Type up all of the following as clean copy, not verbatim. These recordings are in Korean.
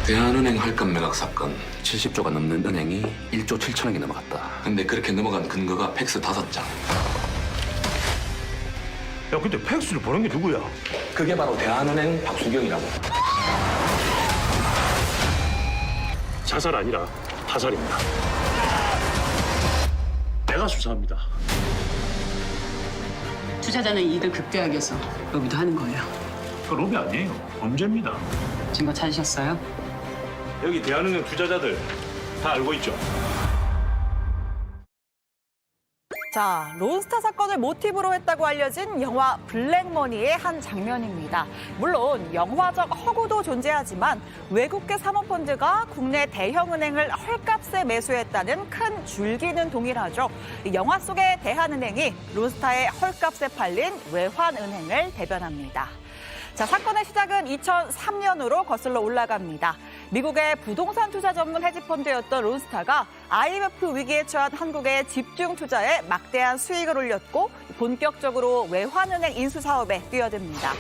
대한은행 할감 매각 사건. 70조가 넘는 은행이 1조 7천억이 넘어갔다. 근데 그렇게 넘어간 근거가 팩스 5장. 야, 근데 팩스를 보낸 게 누구야? 그게 바로 대한은행 박수경이라고. 자살 아니라 타살입니다. 내가 수사합니다. 투자자는 이익을 극대화하기 위해서 로비도 하는 거예요. 그 로비 아니에요. 범죄입니다. 증거 찾으셨어요? 여기 대한은행 투자자들 다 알고 있죠? 자, 론스타 사건을 모티브로 했다고 알려진 영화 블랙머니의 한 장면입니다. 물론 영화적 허구도 존재하지만 외국계 사모펀드가 국내 대형은행을 헐값에 매수했다는 큰 줄기는 동일하죠. 영화 속의 대한은행이 론스타의 헐값에 팔린 외환은행을 대변합니다. 자, 사건의 시작은 2003년으로 거슬러 올라갑니다. 미국의 부동산 투자 전문 헤지펀드였던 론스타가 IMF 위기에 처한 한국의 집중 투자에 막대한 수익을 올렸고 본격적으로 외환은행 인수 사업에 뛰어듭니다.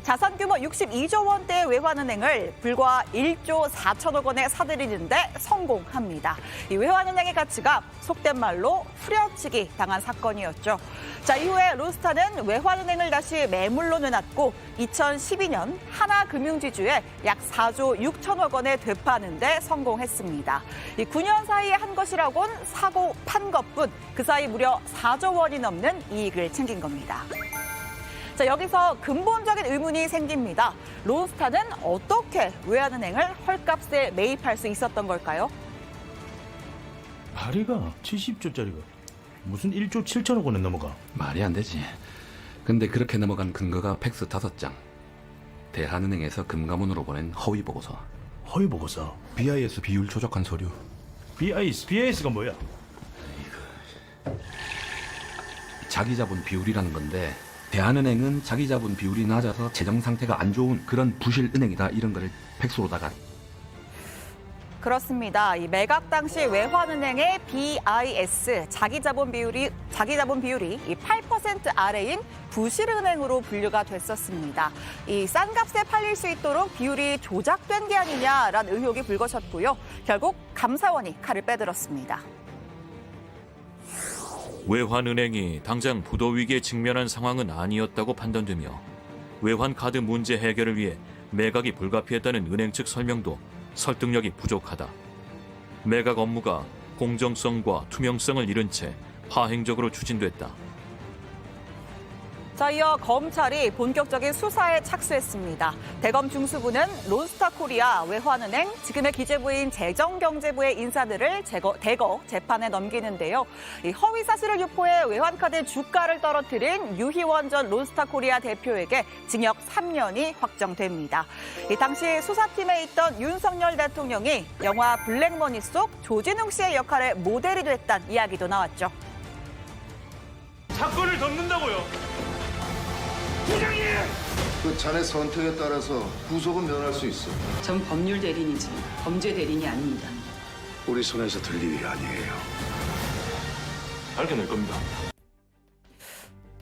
자산 규모 62조 원대의 외환은행을 불과 1조 4천억 원에 사들이는데 성공합니다. 이 외환은행의 가치가 속된 말로 후려치기 당한 사건이었죠. 자, 이후에 론스타는 외환은행을 다시 매물로 내놨고 2012년 하나금융지주에 약 4조 6천억 원에 되파는 데 성공했습니다. 이 9년 사이에 한 것이라곤 사고 판 것뿐 그 사이 무려 4조 원이 넘는 이익을 챙긴 겁니다. 자, 여기서 근본적인 의문이 생깁니다. 론스타는 어떻게 외환은행을 헐값에 매입할 수 있었던 걸까요? 다리가 70조짜리가 무슨 1조 7천억 원에 넘어가? 말이 안 되지. 근데 그렇게 넘어간 근거가 팩스 5장. 대한은행에서 금감원으로 보낸 허위 보고서. 허위 보고서. BIS 비율 조작한 서류. BIS가 뭐야? 자기 자본 비율이라는 건데 대한은행은 자기 자본 비율이 낮아서 재정 상태가 안 좋은 그런 부실 은행이다, 이런 거를 팩스로다가. 그렇습니다. 이 매각 당시 외환은행의 BIS 자기자본 비율이 이 8% 아래인 부실은행으로 분류가 됐었습니다. 이 싼 값에 팔릴 수 있도록 비율이 조작된 게 아니냐라는 의혹이 불거졌고요. 결국 감사원이 칼을 빼들었습니다. 외환은행이 당장 부도 위기에 직면한 상황은 아니었다고 판단되며 외환 카드 문제 해결을 위해 매각이 불가피했다는 은행 측 설명도 설득력이 부족하다. 매각 업무가 공정성과 투명성을 잃은 채 파행적으로 추진됐다. 자, 이어 검찰이 본격적인 수사에 착수했습니다. 대검 중수부는 론스타 코리아 외환은행, 지금의 기재부인 재정경제부의 인사들을 대거 재판에 넘기는데요. 이 허위 사실을 유포해 외환카드 주가를 떨어뜨린 유희원 전 론스타 코리아 대표에게 징역 3년이 확정됩니다. 이 당시 수사팀에 있던 윤석열 대통령이 영화 블랙머니 속 조진웅 씨의 역할의 모델이 됐다는 이야기도 나왔죠. 사건을 덮는다고요? 그 자네 선택에 따라서 구속은 면할 수 있어. 전 법률 대리인이지 범죄 대리인이 아닙니다. 우리 손에서 들 일이 아니에요. 밝혀낼 겁니다.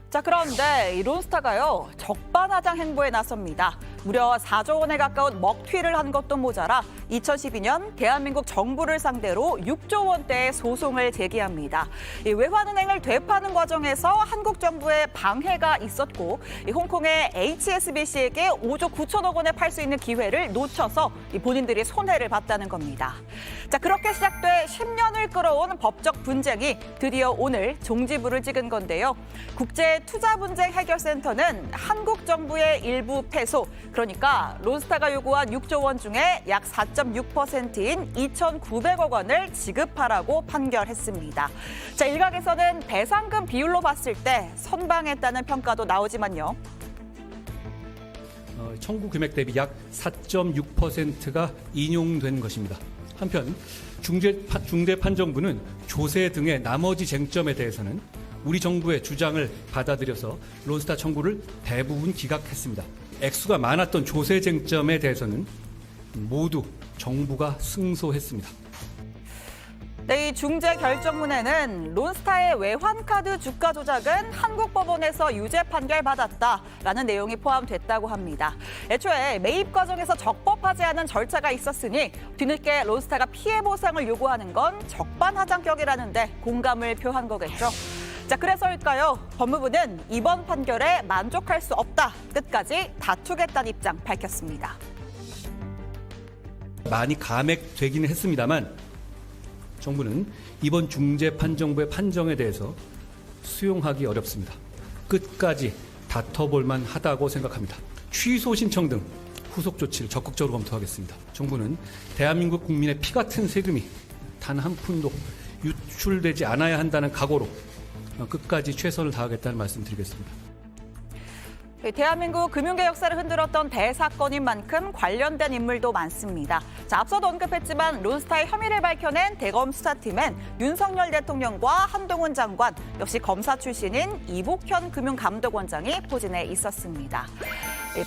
자, 그런데 이 론스타가요, 적반하장 행보에 나섭니다. 무려 4조 원에 가까운 먹튀를 한 것도 모자라 2012년 대한민국 정부를 상대로 6조 원대의 소송을 제기합니다. 이 외환은행을 되파는 과정에서 한국 정부의 방해가 있었고 이 홍콩의 HSBC에게 5조 9천억 원에 팔 수 있는 기회를 놓쳐서 이 본인들이 손해를 봤다는 겁니다. 자, 그렇게 시작돼 10년을 끌어온 법적 분쟁이 드디어 오늘 종지부를 찍은 건데요. 국제투자분쟁해결센터는 한국 정부의 일부 패소, 그러니까 론스타가 요구한 6조 원 중에 약 4.6%인 2,900억 원을 지급하라고 판결했습니다. 자, 일각에서는 배상금 비율로 봤을 때 선방했다는 평가도 나오지만요. 청구 금액 대비 약 4.6%가 인용된 것입니다. 한편 중대판정부는 조세 등의 나머지 쟁점에 대해서는 우리 정부의 주장을 받아들여서 론스타 청구를 대부분 기각했습니다. 액수가 많았던 조세 쟁점에 대해서는 모두 정부가 승소했습니다. 네, 이 중재 결정문에는 론스타의 외환카드 주가 조작은 한국 법원에서 유죄 판결받았다라는 내용이 포함됐다고 합니다. 애초에 매입 과정에서 적법하지 않은 절차가 있었으니 뒤늦게 론스타가 피해 보상을 요구하는 건 적반하장격이라는데 공감을 표한 거겠죠. 자, 그래서일까요? 법무부는 이번 판결에 만족할 수 없다. 끝까지 다투겠다는 입장 밝혔습니다. 많이 감액되기는 했습니다만 정부는 이번 중재판정부의 판정에 대해서 수용하기 어렵습니다. 끝까지 다퉈볼 만하다고 생각합니다. 취소 신청 등 후속 조치를 적극적으로 검토하겠습니다. 정부는 대한민국 국민의 피 같은 세금이 단 한 푼도 유출되지 않아야 한다는 각오로 끝까지 최선을 다하겠다는 말씀 드리겠습니다. 대한민국 금융계 역사를 흔들었던 대사건인 만큼 관련된 인물도 많습니다. 자, 앞서도 언급했지만 론스타의 혐의를 밝혀낸 대검 수사팀엔 윤석열 대통령과 한동훈 장관, 역시 검사 출신인 이복현 금융감독원장이 포진해 있었습니다.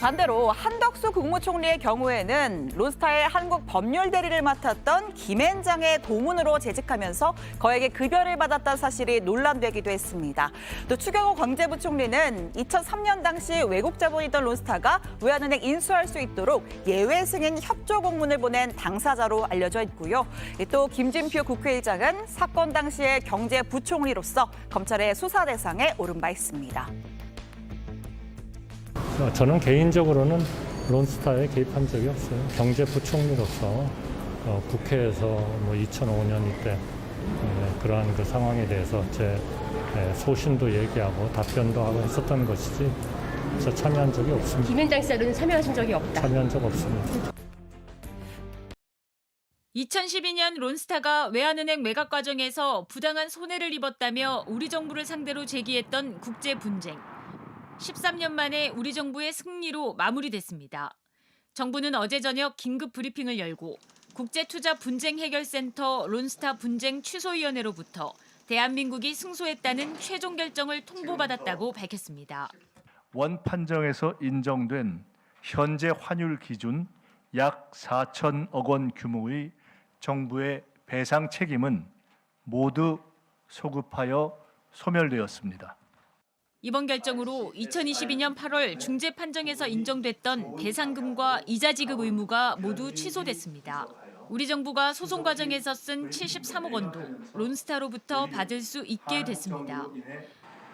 반대로 한덕수 국무총리의 경우에는 론스타의 한국 법률 대리를 맡았던 김앤장의 고문으로 재직하면서 거액의 급여를 받았다는 사실이 논란되기도 했습니다. 또 추경호 경제부총리는 2003년 당시 외국 자본이던 론스타가 외환은행 인수할 수 있도록 예외 승인 협조 공문을 보낸 당사자로 알려져 있고요. 또 김진표 국회의장은 사건 당시의 경제부총리로서 검찰의 수사 대상에 오른 바 있습니다. 저는 개인적으로는 론스타에 개입한 적이 없어요. 경제부총리로서 국회에서 2005년 이때 그러한 그 상황에 대해서 제 소신도 얘기하고 답변도 하고 했었던 것이지 저 참여한 적이 없습니다. 김앤장 썰은 참여하신 적이 없다. 참여한 적 없습니다. 2012년 론스타가 외환은행 매각 과정에서 부당한 손해를 입었다며 우리 정부를 상대로 제기했던 국제 분쟁. 13년 만에 우리 정부의 승리로 마무리됐습니다. 정부는 어제 저녁 긴급 브리핑을 열고 국제투자분쟁해결센터 론스타 분쟁 취소위원회로부터 대한민국이 승소했다는 최종 결정을 통보받았다고 밝혔습니다. 원 판정에서 인정된 현재 환율 기준 약 4천억 원 규모의 정부의 배상 책임은 모두 소급하여 소멸되었습니다. 이번 결정으로 2022년 8월 중재 판정에서 인정됐던 배상금과 이자 지급 의무가 모두 취소됐습니다. 우리 정부가 소송 과정에서 쓴 73억 원도 론스타로부터 받을 수 있게 됐습니다.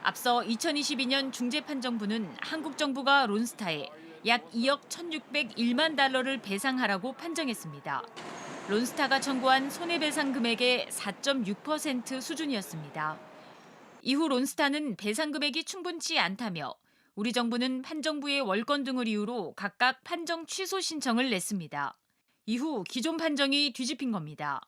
앞서 2022년 중재판정부는 한국 정부가 론스타에 약 2억 1,601만 달러를 배상하라고 판정했습니다. 론스타가 청구한 손해배상 금액의 4.6% 수준이었습니다. 이후 론스타는 배상 금액이 충분치 않다며 우리 정부는 판정부의 월권 등을 이유로 각각 판정 취소 신청을 냈습니다. 이후 기존 판정이 뒤집힌 겁니다.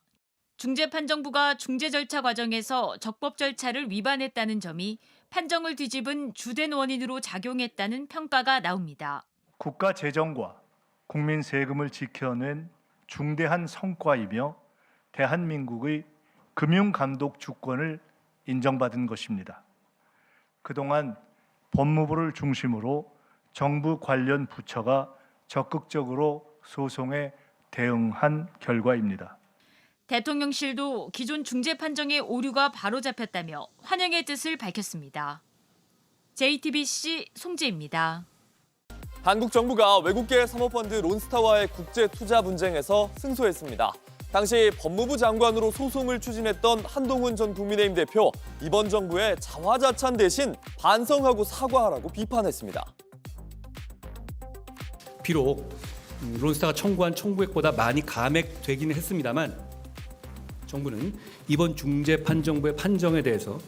중재판정부가 중재 절차 과정에서 적법 절차를 위반했다는 점이 판정을 뒤집은 주된 원인으로 작용했다는 평가가 나옵니다. 국가 재정과 국민 세금을 지켜낸 중대한 성과이며 대한민국의 금융감독 주권을 인정받은 것입니다. 그동안 법무부를 중심으로 정부 관련 부처가 적극적으로 소송에 대응한 결과입니다. 대통령실도 기존 중재 판정의 오류가 바로잡혔다며 환영의 뜻을 밝혔습니다. JTBC 송지입니다. 한국 정부가 외국계 사모펀드 론스타와의 국제 투자 분쟁에서 승소했습니다. 당시 법무부 장관으로 소송을 추진했던 한동훈 전 국민의힘 대표, 이번 정부의 자화자찬 대신 반성하고 사과하라고 비판했습니다. 비록 론스타가 청구한 청구액보다 많이 감액되기는 했습니다만 정부는 이번 중재판정부의 판정에 대해서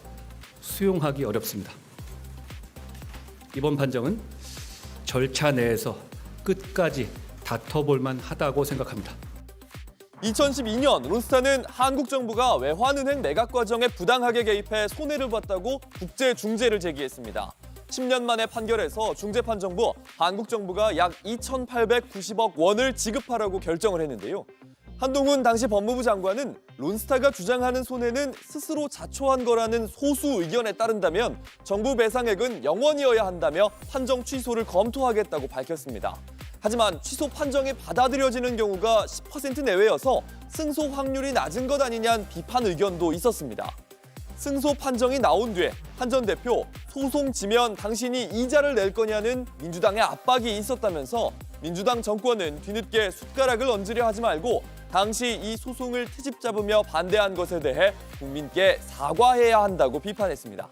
수용하기 어렵습니다. 이번 판정은 절차 내에서 끝까지 다퉈볼 만하다고 생각합니다. 2012년 론스타는 한국 정부가 외환은행 매각 과정에 부당하게 개입해 손해를 봤다고 국제 중재를 제기했습니다. 10년 만에 판결에서 중재판정부 한국 정부가 약 2,890억 원을 지급하라고 결정을 했는데요. 한동훈 당시 법무부 장관은 론스타가 주장하는 손해는 스스로 자초한 거라는 소수 의견에 따른다면 정부 배상액은 0원이어야 한다며 판정 취소를 검토하겠다고 밝혔습니다. 하지만 취소 판정이 받아들여지는 경우가 10% 내외여서 승소 확률이 낮은 것 아니냐는 비판 의견도 있었습니다. 승소 판정이 나온 뒤에 한 전 대표 소송 지면 당신이 이자를 낼 거냐는 민주당의 압박이 있었다면서 민주당 정권은 뒤늦게 숟가락을 얹으려 하지 말고 당시 이 소송을 트집 잡으며 반대한 것에 대해 국민께 사과해야 한다고 비판했습니다.